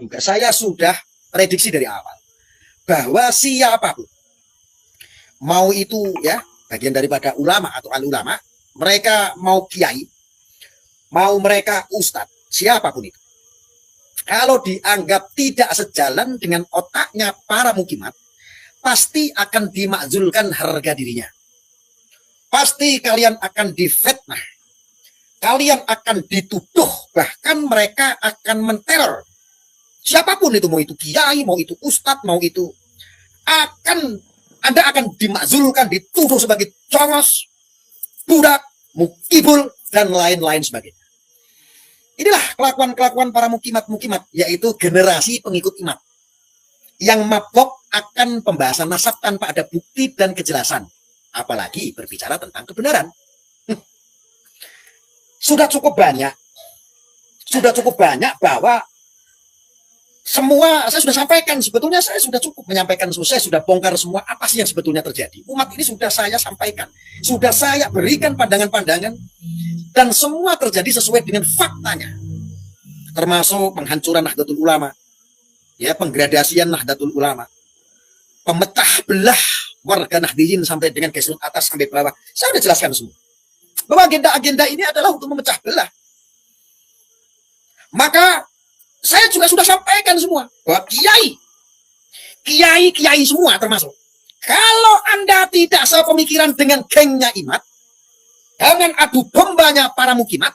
juga. Saya sudah prediksi dari awal bahwa siapapun, mau itu ya bagian daripada ulama atau al-ulama, mereka mau kiai, mau mereka ustadz, siapapun itu, kalau dianggap tidak sejalan dengan otaknya para mukimat, pasti akan dimakzulkan harga dirinya. Pasti kalian akan difitnah. Kalian akan dituduh. Bahkan mereka akan menteror. Siapapun itu, mau itu kiai, mau itu ustadz, mau itu, Anda akan dimakzulkan, dituduh sebagai congos, budak, mukibul, dan lain-lain sebagainya. Inilah kelakuan-kelakuan para mukimat-mukimat, yaitu generasi pengikut imat, yang mabok akan pembahasan nasab tanpa ada bukti dan kejelasan. Apalagi berbicara tentang kebenaran. Sudah cukup banyak bahwa semua saya sudah sampaikan. Sebetulnya saya sudah cukup menyampaikan, saya sudah bongkar semua apa sih yang sebetulnya terjadi. Umat ini sudah saya sampaikan, sudah saya berikan pandangan-pandangan, dan semua terjadi sesuai dengan faktanya. Termasuk penghancuran Nahdlatul Ulama, ya, penggradasian Nahdlatul Ulama, pemecah belah warga Nahdiyin sampai dengan gesrut atas sampai bawah. Saya sudah jelaskan semua bahwa agenda-agenda ini adalah untuk memecah belah. Maka saya juga sudah sampaikan semua bahwa kiai semua termasuk, kalau Anda tidak sepemikiran dengan gengnya imat, dengan adu dombanya para mukimat,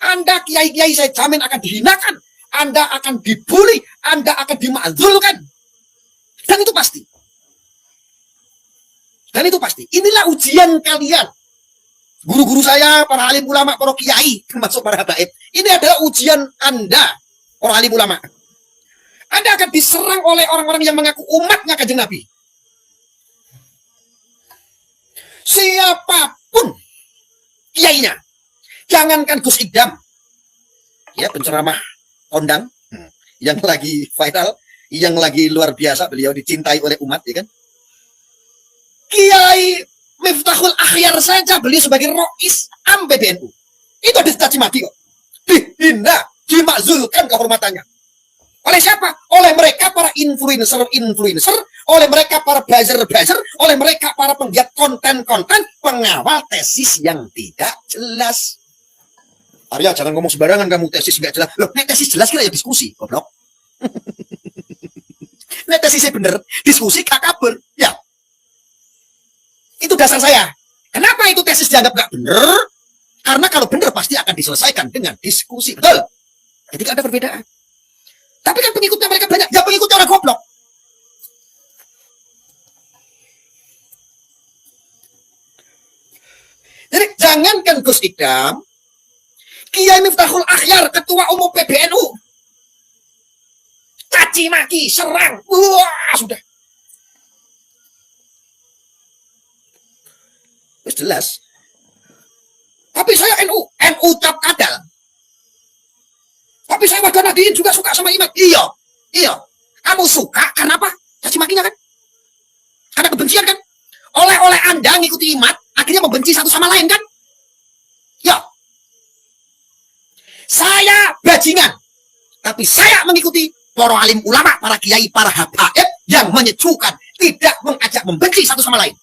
Anda kiai-kiai saya jamin akan dihinakan, Anda akan dibully, Anda akan dimakzulkan. Dan itu pasti. Inilah ujian kalian. Guru-guru saya, para alim ulama, para kiai, termasuk para habaib. Ini adalah ujian Anda, para alim ulama. Anda akan diserang oleh orang-orang yang mengaku umatnya Kanjeng Nabi. Siapapun kiainya. Jangankan Gus Idam, ya, penceramah kondang, yang lagi viral, yang lagi luar biasa, beliau dicintai oleh umat, ya kan? Kiai Miftahul Akhyar saja beliau sebagai Rois Am PBNU. Itu dicaci maki kok. Dihina, dimakzulkan kehormatannya. Oleh siapa? Oleh mereka para influencer, oleh mereka para buzzer, oleh mereka para penggiat konten-konten, pengawal tesis yang tidak jelas. Arya, jangan ngomong sembarangan kamu, tesis nggak jelas. Loh, nek tesis jelas kira ya diskusi, goblok. Nek tesisnya bener, diskusi gak kabur. Ya. Itu dasar saya. Kenapa itu tesis dianggap gak bener? Karena kalau bener pasti akan diselesaikan dengan diskusi. Betul. Ketika ada perbedaan. Tapi kan pengikutnya mereka banyak. Ya pengikutnya orang goblok. Jadi jangankan Gus Idam, Kiai Miftahul Akhyar, ketua umum PBNU, caci maki, serang. Wah, sudah. Terus jelas. Tapi saya NU cap kadal. Tapi saya warga Nahdiyin juga suka sama iman. Iya. Kamu suka karena apa? Caci makinya kan? Karena kebencian kan? Oleh Anda ngikuti iman, akhirnya membenci satu sama lain kan? Ya. Saya bajingan. Tapi saya mengikuti para alim ulama, para kiai, para habaib yang menyejukkan, tidak mengajak membenci satu sama lain.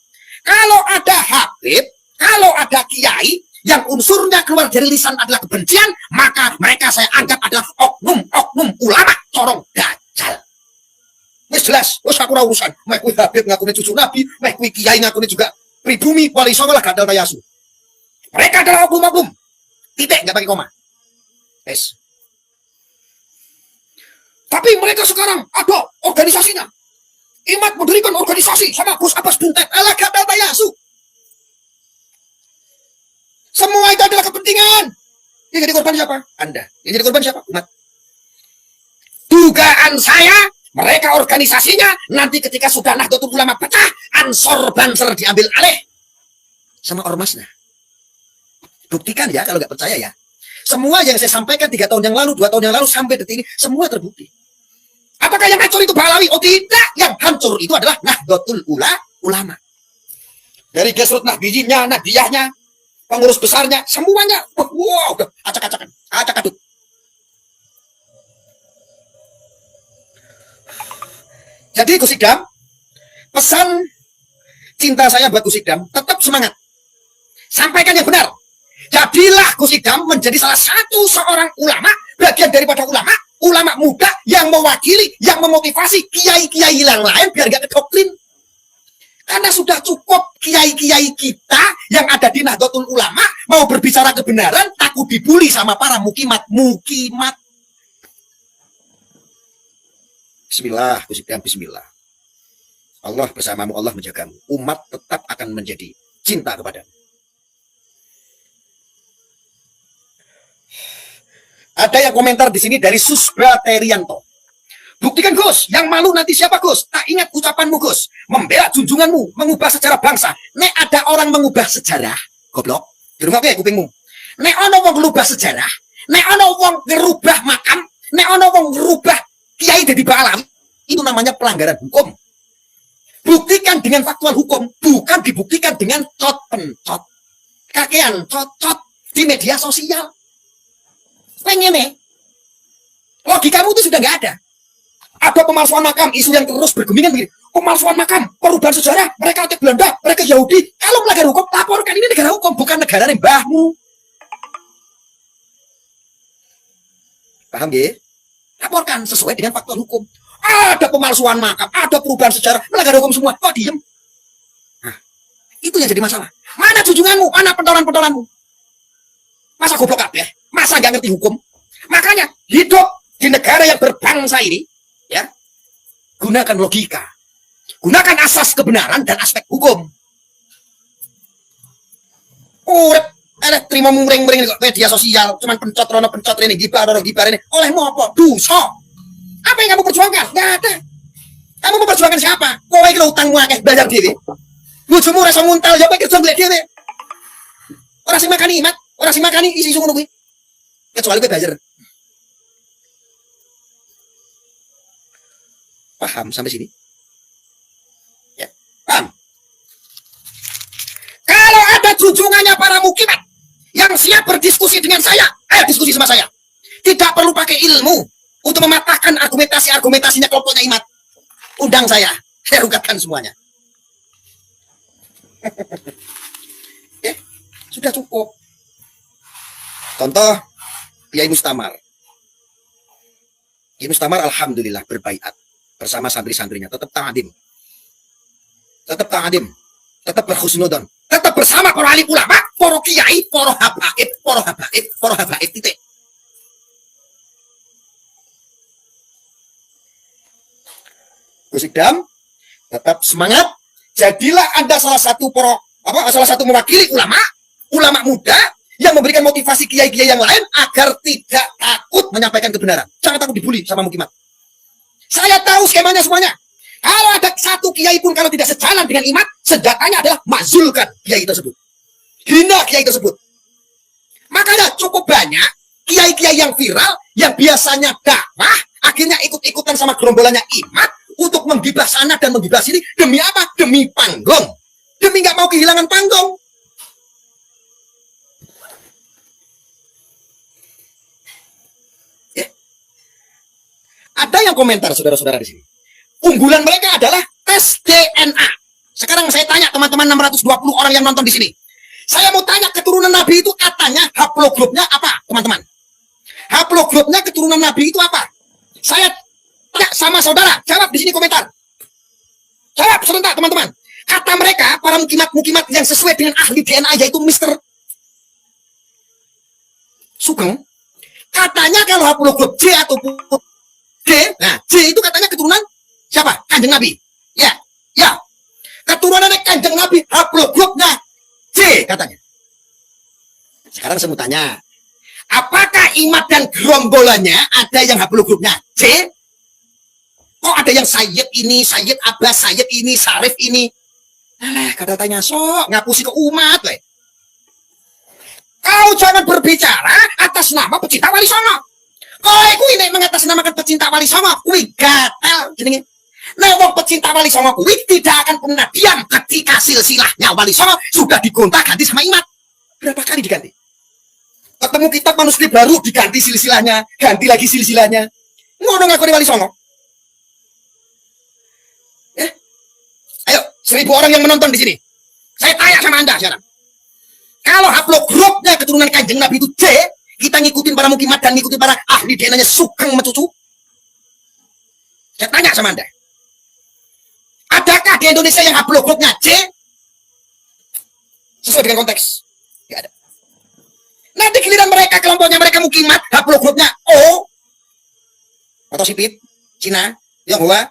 Kalau ada habib, kalau ada kiai yang unsurnya keluar dari lisan adalah kebencian, maka mereka saya anggap adalah oknum ulama corong dajjal. Wis jelas, wis aku ora urusan. Meh kuwi habib ngakune cucu Nabi, meh kuwi kiai ngakune juga pribumi, wali songo lah gadal tayasu. Mereka adalah oknum. Titik, enggak pakai koma. Yes. Tapi mereka sekarang ada organisasinya. Imat mendirikan organisasi sama Gus Abbas Buntet. Alah gadal tayasu. Semua itu adalah kepentingan. Yang jadi korban siapa? Anda. Yang jadi korban siapa? Umat. Dugaan saya, mereka organisasinya nanti ketika sudah Nahdlatul Ulama pecah, Ansor Banser diambil alih sama ormasnya. Buktikan ya kalau nggak percaya ya. Semua yang saya sampaikan 3 tahun yang lalu, 2 tahun yang lalu sampai detik ini, semua terbukti. Apakah yang hancur itu Pahlawi? Oh tidak, yang hancur itu adalah Nahdlatul Ulama. Dari gesrut Nahdiyinnya, Nahdiyahnya, pengurus besarnya, semuanya, wow, acak-acakan, acak-aduk. Jadi Gus Idam, pesan cinta saya buat Gus Idam, tetap semangat. Sampaikan yang benar. Jadilah Gus Idam menjadi salah satu seorang ulama, bagian daripada ulama muda yang mewakili, yang memotivasi kiai-kiai yang lain biar gak kedoktrin. Karena sudah cukup kiai-kiai kita yang ada di Nahdlatul Ulama mau berbicara kebenaran takut dibully sama para mukimat. Bismillah, Gus Idam, bismillah. Allah bersamamu, Allah menjagamu. Umat tetap akan menjadi cinta kepadamu. Ada yang komentar di sini dari Susba Terianto. Buktikan Gus, yang malu nanti siapa Gus? Tak ingat ucapanmu Gus, membela junjunganmu, mengubah sejarah bangsa. Nek ada orang mengubah sejarah, goblok, dirungok ya kupingmu. Nek ono wong ngerubah sejarah, nek ono wong ngerubah makam, nek ono wong ngerubah kiai jadi baalam, itu namanya pelanggaran hukum. Buktikan dengan faktual hukum, bukan dibuktikan dengan cot-pencot. Kakean cot-cot di media sosial. Pengen nih, logikamu itu sudah nggak ada. Ada pemalsuan makam, isu yang terus bergulingan begini. Pemalsuan makam, perubahan sejarah, mereka otak Belanda, mereka Yahudi. Kalau melanggar hukum, laporkan, ini negara hukum, bukan negara mbahmu. Paham ya? Laporkan sesuai dengan faktor hukum. Ada pemalsuan makam, ada perubahan sejarah, melanggar hukum semua. Kok diem? Nah, itu yang jadi masalah. Mana junjunganmu? Mana pentolan-pentolanmu? Masa goblok kabeh? Masa nggak ngerti hukum? Makanya hidup di negara yang berbangsa ini, ya, gunakan logika, gunakan asas kebenaran dan aspek hukum. Ada terima muring-muring kok media sosial, cuman pencot rono pencot ini, gibar ini. Olehmu apa? Dosa. Apa yang kamu perjuangkan? Nggak ada. Kamu mau perjuangkan siapa? Kowe iki utangmu akeh belajar dhewe. Bojomu rasa muntal ya pikir juang dhewe. Ora sing makani imat, ora sing makani isi ngono kuwi. Kecuali kowe belajar. Paham sampai sini? Ya, paham. Kalau ada junjungannya para mukimat yang siap berdiskusi dengan saya, ayo diskusi sama saya. Tidak perlu pakai ilmu untuk mematahkan argumentasinya kelompoknya imat. Undang saya ungkapkan semuanya. Sudah cukup. Contoh, Kiai Mustamar. Kiai Mustamar alhamdulillah berbaiat bersama santri-santrinya, tetap ta'adim. Tetap berhusnudon, tetap bersama para alim ulama, para kiai, para habaib, titik. Gus Idam, tetap semangat. Jadilah Anda salah satu mewakili ulama muda yang memberikan motivasi kiai-kiai yang lain agar tidak takut menyampaikan kebenaran. Jangan takut dibully sama mukimat. Saya tahu skemanya semuanya. Kalau ada satu kiai pun kalau tidak sejalan dengan imat, senjatanya adalah mazulkan kiai tersebut, hina kiai tersebut. Makanya cukup banyak kiai-kiai yang viral yang biasanya dakwah akhirnya ikut-ikutan sama gerombolannya imat untuk menggibah sana dan menggibah sini. Demi apa? Demi panggung. Demi nggak mau kehilangan panggung. Ya. Ada yang komentar saudara-saudara di sini. Unggulan mereka adalah tes DNA. Sekarang saya tanya teman-teman 620 orang yang nonton di sini. Saya mau tanya keturunan Nabi itu katanya haplogrupnya apa, teman-teman? Haplogrupnya keturunan Nabi itu apa? Saya tanya sama saudara, jawab di sini komentar. Jawab sebentar teman-teman. Kata mereka, para mukimat yang sesuai dengan ahli DNA yaitu Mr. Sugeng, katanya kalau haplogrup J atau D, nah J itu katanya keturunan siapa? Kanjeng Nabi. Ya. Keturunannya Kanjeng Nabi, haplogrupnya J katanya. Sekarang saya mau tanya, apakah imat dan gerombolannya ada yang haplogrupnya J? Kok ada yang Sayyid ini, Sayyid Abbas, Sayyid ini, Syarif ini? Alah, kata-tanya sok, ngapusi ke umat, weh. Kau jangan berbicara atas nama pecinta Wali Songo. Kau ini mengatasnamakan pecinta Wali Songo, kui gatel, jenenge. Nah, wong pecinta Wali Songo kui tidak akan pernah diam ketika silsilahnya Wali Songo sudah digonta-ganti sama imat. Berapa kali diganti? Ketemu kitab manuskrip baru diganti silsilahnya, ganti lagi silsilahnya. Ngono ngakoni Wali Songo. 1.000 orang yang menonton di sini. Saya tanya sama Anda sekarang. Kalau haplogrupnya keturunan Kanjeng Nabi itu C, kita ngikutin para mukimat dan ngikutin para ahli DNA-nya Sugeng Mecucu. Saya tanya sama Anda. Adakah di Indonesia yang haplogrupnya C? Sesuai dengan konteks. Tidak ada. Nanti giliran mereka, kelompoknya mereka mukimat, haplogrupnya O, atau sipit, Cina, Tionghoa.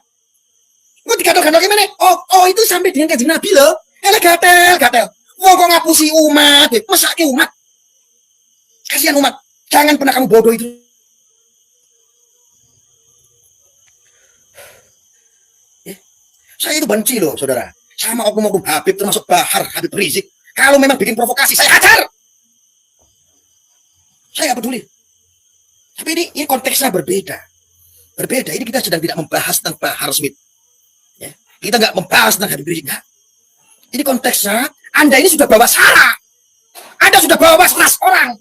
Mau digatel-gatel gimana? Oh itu sampai dengan Kanjeng Nabi loh. Elah gatel. Wong kok ngapusi umat, masa ke umat? Kasihan umat. Jangan pernah kamu bodoh itu. Saya itu benci loh, saudara. Sama oknum-oknum Habib, termasuk Bahar, Habib Rizik. Kalau memang bikin provokasi, saya hajar. Saya nggak peduli. Tapi ini konteksnya berbeda. Berbeda. Ini kita sedang tidak membahas tentang Bahar Smith. Ya. Kita nggak membahas tentang Habib Rizik. Nggak. Ini konteksnya, Anda ini sudah bawa sara. Anda sudah bawa 100 orang.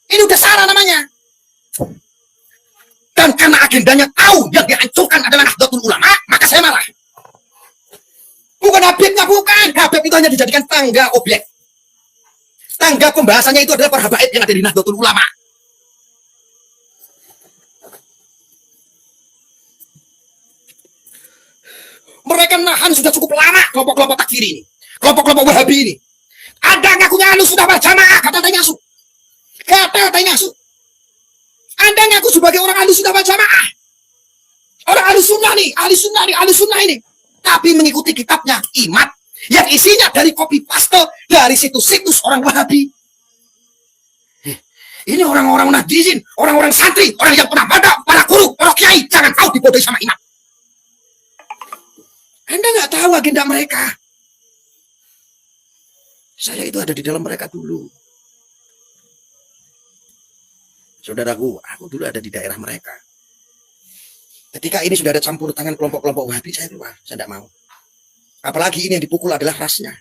Ini udah sara namanya. Dan karena agendanya tahu yang dihancurkan adalah Nahdlatul Ulama, maka saya marah. Bukan Habibnya, bukan. Habib itu hanya dijadikan tangga objek. Tangga pembahasannya itu adalah para habaib yang ada di Nahdlatul Ulama. Mereka nahan sudah cukup lama kelompok-kelompok takfir ini. Kelompok-kelompok Wahabi ini. Anda ngakunya Ahlussunnah wal Jamaah, kata Taingasu. Kata Taingasu. Anda ngaku sebagai orang Ahlussunnah wal Jamaah. Orang Ahlussunnah nih, Ahlussunnah ini. Tapi mengikuti kitabnya Imat yang isinya dari copy paste dari situs-situs orang Wahabi. Ini orang-orang nahdiyin, orang-orang santri, orang yang pernah baca, para guru, para kiai, jangan tahu dibodohi sama Imat. Anda nggak tahu agenda mereka. Saya itu ada di dalam mereka dulu. Saudaraku, aku dulu ada di daerah mereka. Ketika ini sudah ada campur tangan kelompok-kelompok Wahabi, saya keluar. Saya tidak mau. Apalagi ini yang dipukul adalah rasnya.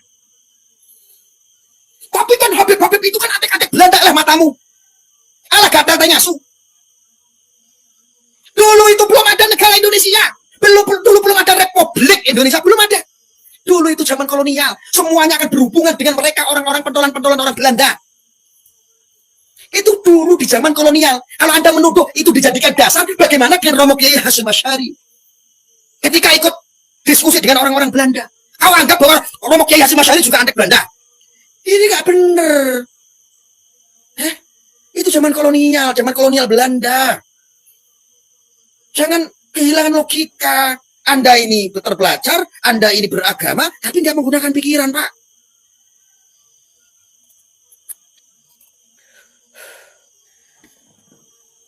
Tapi kan Habib-Habib itu kan atek-atek Belanda lah matamu. Alah gatal Taingasu. Dulu itu belum ada negara Indonesia. Dulu belum ada Republik Indonesia. Belum ada. Dulu itu zaman kolonial. Semuanya akan berhubungan dengan mereka orang-orang pentolan-pentolan orang Belanda. Itu dulu di zaman kolonial. Kalau Anda menuduh itu dijadikan dasar, bagaimana dengan Romo Kiai Hasyim Asy'ari? Ketika ikut diskusi dengan orang-orang Belanda, kau anggap bahwa Romo Kiai Hasyim Asy'ari juga antek Belanda? Ini nggak bener. Itu zaman kolonial Belanda. Jangan kehilangan logika. Anda ini terpelajar, Anda ini beragama, tapi nggak menggunakan pikiran, Pak.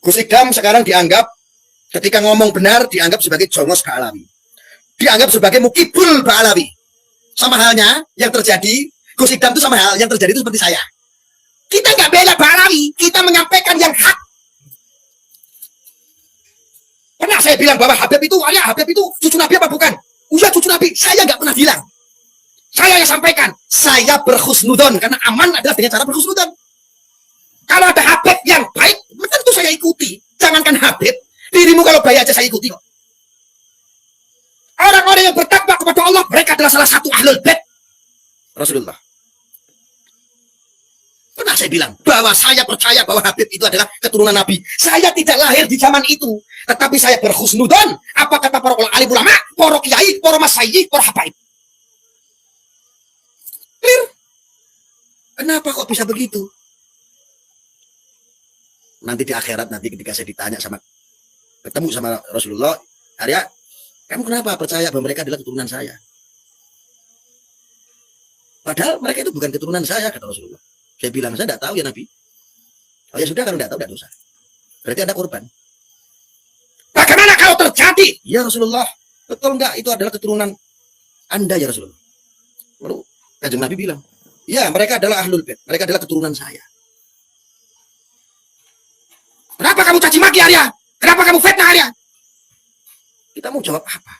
Gus Idam sekarang dianggap, ketika ngomong benar, dianggap sebagai Jongos Ba'alawi. Dianggap sebagai Mukibul Ba'alawi. Sama halnya yang terjadi, Gus Idam itu sama hal yang terjadi itu seperti saya. Kita nggak bela Ba'alawi, kita menyampaikan yang hak. Pernah saya bilang bahwa Habib itu cucu Nabi apa bukan? Udah cucu Nabi, saya nggak pernah bilang. Saya yang sampaikan, saya berhusnudon, karena aman adalah dengan cara berhusnudon. Kalau ada Habib yang baik, tentu saya ikuti. Jangankan Habib, dirimu kalau baik aja saya ikuti kok. Orang-orang yang bertakwa kepada Allah, mereka adalah salah satu ahlul bait Rasulullah. Pernah saya bilang bahwa saya percaya bahwa Habib itu adalah keturunan Nabi. Saya tidak lahir di zaman itu, tetapi saya berhusnudon. Apa kata para alim ulama, para kiai, para masyayikh, para habaib. Clear? Kenapa kok bisa begitu? Nanti di akhirat, nanti ketika saya ditanya ketemu sama Rasulullah, Arya, kamu kenapa percaya bahwa mereka adalah keturunan saya? Padahal mereka itu bukan keturunan saya, kata Rasulullah. Saya bilang, saya tidak tahu ya Nabi. Oh ya sudah, kalau tidak tahu, tidak dosa. Berarti ada korban. Bagaimana kalau terjadi? Ya Rasulullah, betul enggak itu adalah keturunan Anda ya Rasulullah? Lalu Kanjeng Nabi bilang, ya mereka adalah ahlul bait, mereka adalah keturunan saya. Kenapa kamu caci maki Arya? Kenapa kamu fitnah Arya? Kita mau jawab apa?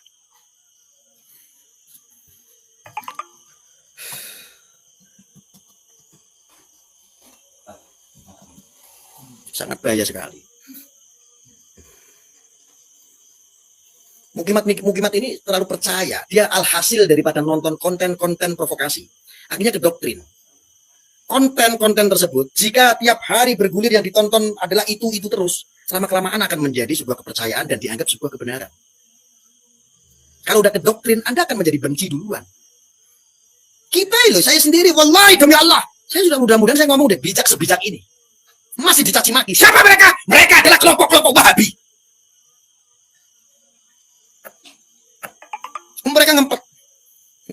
Sangat bahaya sekali. Mukimat ini terlalu percaya. Dia alhasil daripada nonton konten-konten provokasi. Akhirnya ke doktrin. Konten-konten tersebut, jika tiap hari bergulir yang ditonton adalah itu terus, selama-kelamaan akan menjadi sebuah kepercayaan dan dianggap sebuah kebenaran. Kalau udah ke doktrin, Anda akan menjadi benci duluan. Kita loh, saya sendiri, wallahi demi Allah, saya sudah mudah-mudahan saya ngomong deh bijak sebijak ini. Masih dicaci maki. Siapa mereka? Mereka adalah kelompok-kelompok Wahabi. Mereka ngempet.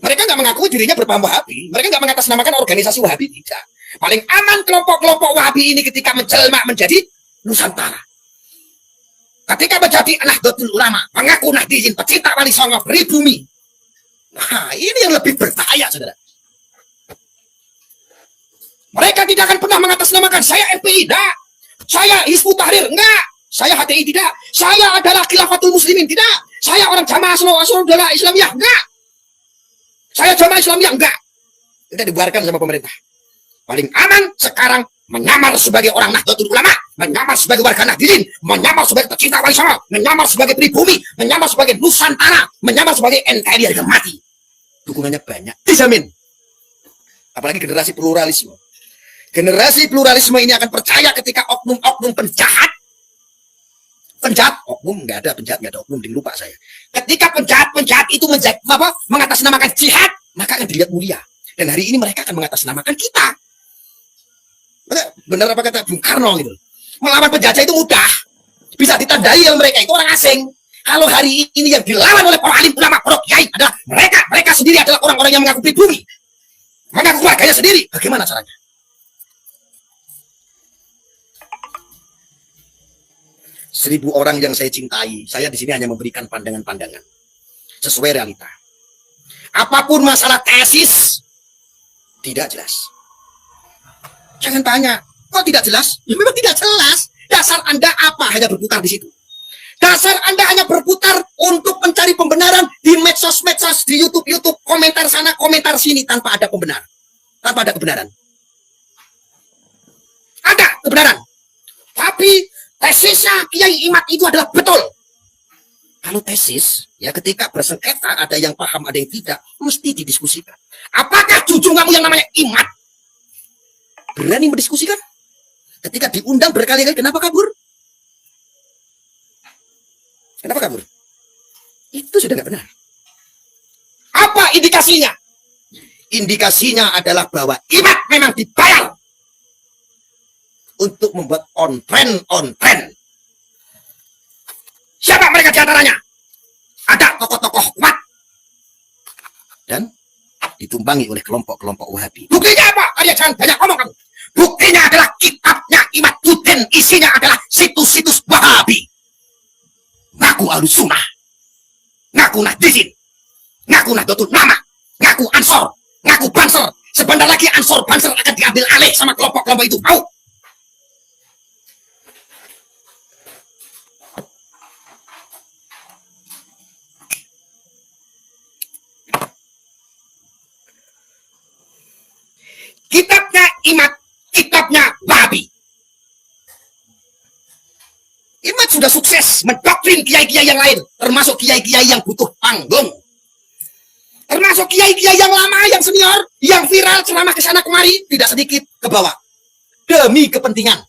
Mereka nggak mengakui dirinya berpaham Wahabi. Mereka nggak mengatasnamakan organisasi Wahabi. Tidak. Paling aman kelompok-kelompok Wahabi ini ketika menjelma menjadi Nusantara. Ketika menjadi Nahdlatul Ulama, mengaku Nahdiyin, pecinta Wali Songo, pribumi. Nah, ini yang lebih berbahaya, saudara. Mereka tidak akan pernah mengatasnamakan saya FPI, tidak. Saya Hizbut Tahrir, enggak. Saya HTI, tidak. Saya adalah Khilafatul Muslimin, tidak. Saya orang Jamaah Saudara Islamiyah, enggak. Saya Jamaah Islamiyah, enggak. Kita dibuarkan sama pemerintah. Paling aman sekarang menyamar sebagai orang Nahdlatul Ulama, menyamar sebagai warga Nahdiyin, menyamar sebagai pecinta Wali Songo, menyamar sebagai pribumi, menyamar sebagai Nusantara, menyamar sebagai NKRI harga mati. Dukungannya banyak, dijamin. Apalagi generasi pluralisme. Generasi pluralisme ini akan percaya ketika oknum-oknum penjahat, oknum nggak ada penjahat, nggak ada oknum, lupa saya. Ketika penjahat itu mengatasnamakan jihad, maka akan dilihat mulia. Dan hari ini mereka akan mengatasnamakan kita. Benar apa kata Bung Karno gitu. Melawan penjajah itu mudah. Bisa ditandai yang mereka itu orang asing. Kalau hari ini yang dilawan oleh para alim ulama, para kiai adalah mereka sendiri adalah orang-orang yang mengaku pribumi, mengaku keluarganya sendiri. Bagaimana caranya? Seribu orang yang saya cintai, saya di sini hanya memberikan pandangan-pandangan sesuai realita. Apapun masalah tesis tidak jelas. Jangan tanya, kok tidak jelas? Ya memang tidak jelas. Dasar Anda apa? Hanya berputar di situ. Dasar Anda hanya berputar untuk mencari pembenaran di medsos-medsos, di YouTube, komentar sana, komentar sini tanpa ada pembenaran. Tanpa ada kebenaran. Ada kebenaran. Tapi tesisnya Kiai Imad itu adalah betul. Kalau tesis, ya ketika bersengketa ada yang paham, ada yang tidak, mesti didiskusikan. Apakah jujur kamu yang namanya Imad berani mendiskusikan? Ketika diundang berkali-kali, kenapa kabur? Kenapa kabur? Itu sudah nggak benar. Apa indikasinya? Indikasinya adalah bahwa Imad memang dibayar untuk membuat on-trend. Siapa mereka diantaranya? Ada tokoh-tokoh kuat dan ditumpangi oleh kelompok-kelompok Wahabi. Buktinya apa? Kalian jangan banyak ngomong kamu. Buktinya adalah kitabnya Imaduddin, isinya adalah situs-situs Wahabi. Ngaku Ahlussunnah, ngaku Nahdiyin, ngaku Nahdlatul Ulama, ngaku Ansor, ngaku Banser. Sebentar lagi Ansor Banser akan diambil alih sama kelompok-kelompok itu. Mau? Kitabnya Imad, kitabnya Wahabi. Imad sudah sukses mendoktrin kiai-kiai yang lain, termasuk kiai-kiai yang butuh panggung, termasuk kiai-kiai yang lama, yang senior, yang viral ceramah ke sana kemari, tidak sedikit ke bawah demi kepentingan